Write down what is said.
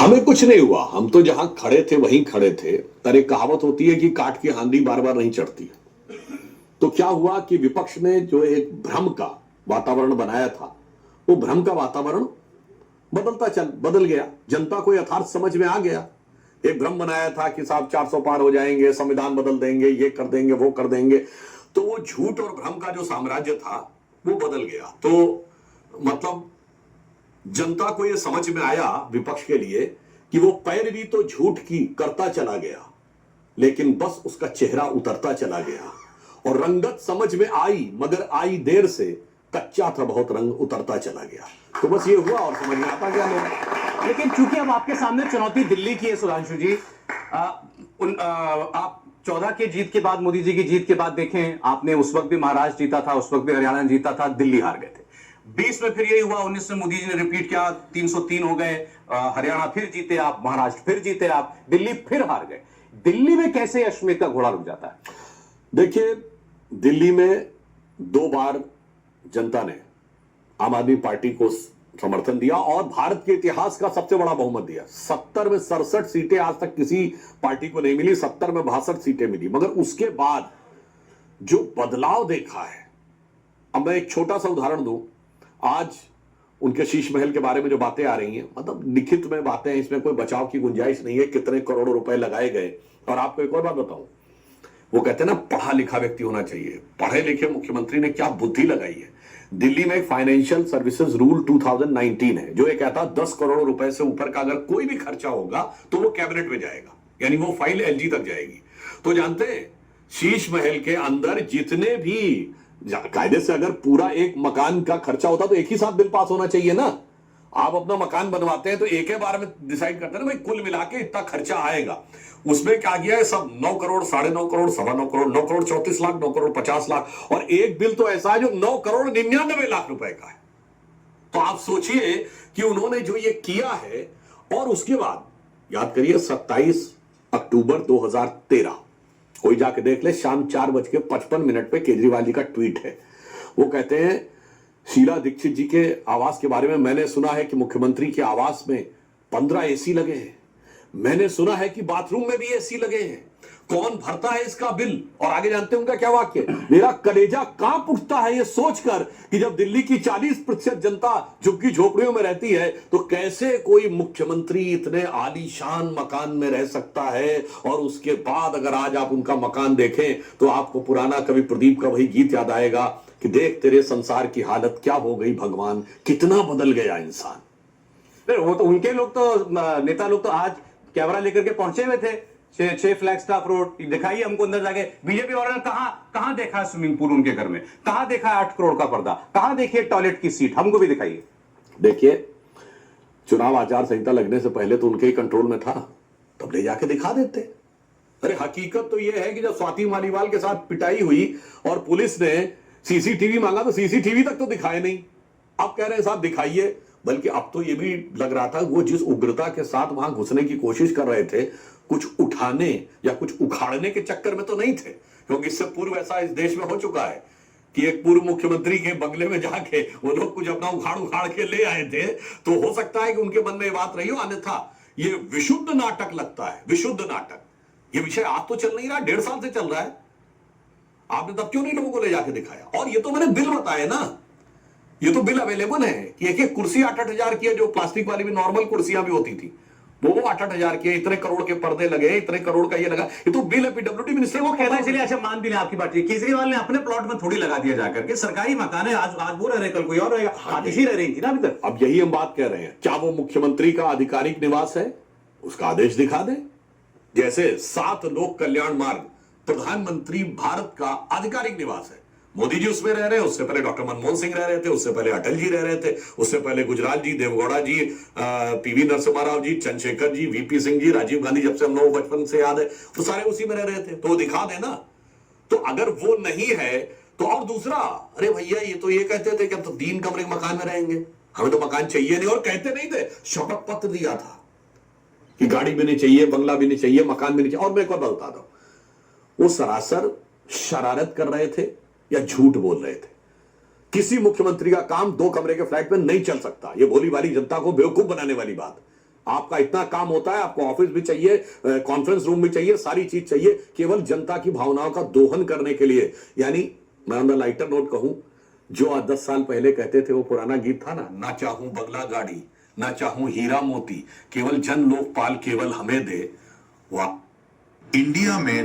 हमें कुछ नहीं हुआ, हम तो जहां खड़े थे वहीं खड़े थे। पर एक कहावत होती है कि काट की हांडी बार बार नहीं चढ़ती। तो क्या हुआ कि विपक्ष ने जो एक भ्रम का वातावरण बनाया था, वो भ्रम का वातावरण बदल गया। जनता को यथार्थ समझ में आ गया। एक भ्रम बनाया था कि साहब 400 पार हो जाएंगे, संविधान बदल देंगे, ये कर देंगे, वो कर देंगे। तो वो झूठ और भ्रम का जो साम्राज्य था वो बदल गया। तो मतलब जनता को यह समझ में आया विपक्ष के लिए कि वो पैरवी तो झूठ की करता चला गया, लेकिन बस उसका चेहरा उतरता चला गया। और रंगत समझ में आई, मगर आई देर से। कच्चा था बहुत, रंग उतरता चला गया। तो बस ये हुआ और समझ में आता गया लोग। लेकिन चूंकि अब आपके सामने चुनौती दिल्ली की है सुधांशु जी, आप 14 के जीत के बाद, मोदी जी की जीत के बाद देखें, आपने उस वक्त भी महाराष्ट्र जीता था, उस वक्त भी हरियाणा जीता था, दिल्ली हार गए थे। 20 में फिर यही हुआ, 19 में मोदी जी ने रिपीट किया, 303 हो गए, हरियाणा फिर जीते आप, महाराष्ट्र फिर जीते आप, दिल्ली फिर हार गए। दिल्ली में कैसे अश्वमेध का घोड़ा रुक जाता है? देखिए, दिल्ली में 2 बार जनता ने आम आदमी पार्टी को समर्थन दिया और भारत के इतिहास का सबसे बड़ा बहुमत दिया। 70 में 67 सीटें आज तक किसी पार्टी को नहीं मिली, 70 में 62 सीटें मिली। मगर उसके बाद जो बदलाव देखा है, अब मैं एक छोटा सा उदाहरण दूं। आज उनके शीश महल के बारे में जो बातें आ रही हैं, मतलब लिखित में बातें हैं, इसमें कोई बचाव की गुंजाइश नहीं है, कितने करोड़ों रुपए लगाए गए। और आपको एक और बात बताऊं, वो कहते हैं ना पढ़ा लिखा व्यक्ति होना चाहिए। पढ़े लिखे मुख्यमंत्री ने क्या बुद्धि लगाई है। दिल्ली में एक फाइनेंशियल सर्विसेज रूल 2019 है, जो ये कहता है 10 करोड़ रुपए से ऊपर का अगर कोई भी खर्चा होगा तो वो कैबिनेट में जाएगा, यानी वो फाइल एलजी तक जाएगी। तो जानते हैं, शीश महल के अंदर जितने भी कायदे से अगर पूरा एक मकान का खर्चा होता तो एक ही साथ बिल पास होना चाहिए ना। आप अपना मकान बनवाते हैं तो एक ही बार में डिसाइड करते हैं ना, भाई कुल मिला के इतना खर्चा आएगा। उसमें क्या किया है, सब 9 करोड़, 9.5 करोड़, 9.25 करोड़, 9 करोड़ 34 लाख, 9 करोड़ 50 लाख, और एक बिल तो ऐसा है जो 9 करोड़ 99 लाख रुपए का है। तो आप सोचिए कि उन्होंने जो ये किया है। और उसके बाद याद करिए, 27 अक्टूबर 2013, कोई जाके देख ले, शाम 4:55 पे केजरीवाल जी का ट्वीट है। वो कहते हैं, शीला दीक्षित जी के आवास के बारे में, मैंने सुना है कि मुख्यमंत्री के आवास में 15 एसी लगे हैं, मैंने सुना है कि बाथरूम में भी एसी लगे हैं, कौन भरता है इसका बिल। और आगे जानते हैं उनका क्या वाक्य, मेरा कलेजा कांप उठता है ये सोचकर कि जब दिल्ली की 40% जनता झुग्गी झोपड़ियों में रहती है तो कैसे कोई मुख्यमंत्री इतने आलीशान मकान में रह सकता है। और उसके बाद अगर आज आप उनका मकान देखें तो आपको पुराना कवि प्रदीप का वही गीत याद आएगा कि देख तेरे संसार की हालत क्या हो गई भगवान, कितना बदल गया इंसान। वो तो उनके लोग तो, नेता लोग तो आज कैमरा लेकर के पहुंचे हुए थे 6 फ्लैग स्टाफ रोड, दिखाइए हमको अंदर जाके। बीजेपी वालों ने कहां देखा है स्विमिंग पूल उनके घर में, कहां देखा है 8 करोड़ का पर्दा, कहां देखिए टॉयलेट की सीट, हमको भी दिखाइए। देखिए, चुनाव आचार संहिता लगने से पहले तो उनके ही कंट्रोल में था, तब ले जाके दिखा देते। अरे हकीकत तो यह है कि जब स्वाति मालीवाल के साथ पिटाई हुई और पुलिस ने सीसीटीवी मांगा तो सीसीटीवी तक तो दिखाए नहीं। अब कह रहे हैं साहब दिखाइए। बल्कि अब तो यह भी लग रहा था वो जिस उग्रता के साथ वहां घुसने की कोशिश कर रहे थे, कुछ उठाने या कुछ उखाड़ने के चक्कर में तो नहीं थे। क्योंकि इससे पूर्व ऐसा इस देश में हो चुका है कि एक पूर्व मुख्यमंत्री के बंगले में जाके वो लोग कुछ अपना उखाड़ के ले आए थे। तो हो सकता है कि उनके मन में ये बात रही हो, अन्यथा ये विशुद्ध नाटक लगता है, विशुद्ध नाटक। ये विषय आज तो चल नहीं रहा, 1.5 साल से चल रहा है। आपने तब क्यों नहीं लोगों को ले जाके दिखाया? और ये तो मैंने बिल बताया ना, ये तो बिल अवेलेबल है कि एक कुर्सी 8-8 हजार की है, जो प्लास्टिक वाली भी नॉर्मल कुर्सियां भी होती थी वो 8-8 हजार की है, इतने करोड़ के पर्दे लगे, इतने करोड़ का ये लगा। ये तो बिल है, पीडब्ल्यूडी मिनिस्टर वो कहना है। चलिए अच्छा, मान भी लें आपकी बात, केजरीवाल ने अपने प्लॉट में थोड़ी लगा दिया जाकर के, सरकारी मकान है, आज वो रह रहे, कल कोई और रहेगा, आतिशी रह रही थी ना अभी तक। अब यही हम बात कह रहे हैं, क्या वो मुख्यमंत्री का आधिकारिक निवास है? उसका आदेश दिखा दे। जैसे 7 लोक कल्याण मार्ग प्रधानमंत्री भारत का आधिकारिक निवास है, मोदी जी उसमें रह रहे हैं, उससे पहले डॉक्टर मनमोहन सिंह रह रहे थे, उससे पहले अटल जी रह रहे थे, उससे पहले गुजराल जी, देवगौड़ा जी, पीवी नरसिम्हा राव जी, चंद्रशेखर जी, वीपी सिंह जी, राजीव गांधी, जब से हम लोग बचपन से याद है तो सारे उसी में रह रहे थे। तो वो दिखा देना। तो अगर वो नहीं है तो, और दूसरा, अरे भैया ये तो ये कहते थे कि हम तो 3 कमरे के मकान में रहेंगे, हमें तो मकान चाहिए नहीं। और कहते नहीं थे, शपथ पत्र दिया था कि गाड़ी भी नहीं चाहिए, बंगला भी नहीं चाहिए, मकान भी नहीं चाहिए। और मैं एक बात बता दूं, वो सरासर शरारत कर रहे थे या झूठ बोल रहे थे। किसी मुख्यमंत्री का काम 2 कमरे के फ्लैट में नहीं चल सकता। ये भोली भाली जनता को बेवकूफ बनाने वाली बात, आपका इतना काम होता है, आपको ऑफिस भी चाहिए, कॉन्फ्रेंस रूम भी चाहिए, सारी चीज चाहिए केवल जनता की भावनाओं का दोहन करने के लिए। यानी मैं ऑन द लाइटर नोट कहूं, जो आज 10 साल पहले कहते थे, वो पुराना गीत था ना चाहूं बंगला गाड़ी, ना चाहूं हीरा मोती, केवल जन लोकपाल केवल हमें दे। वाह। इंडिया में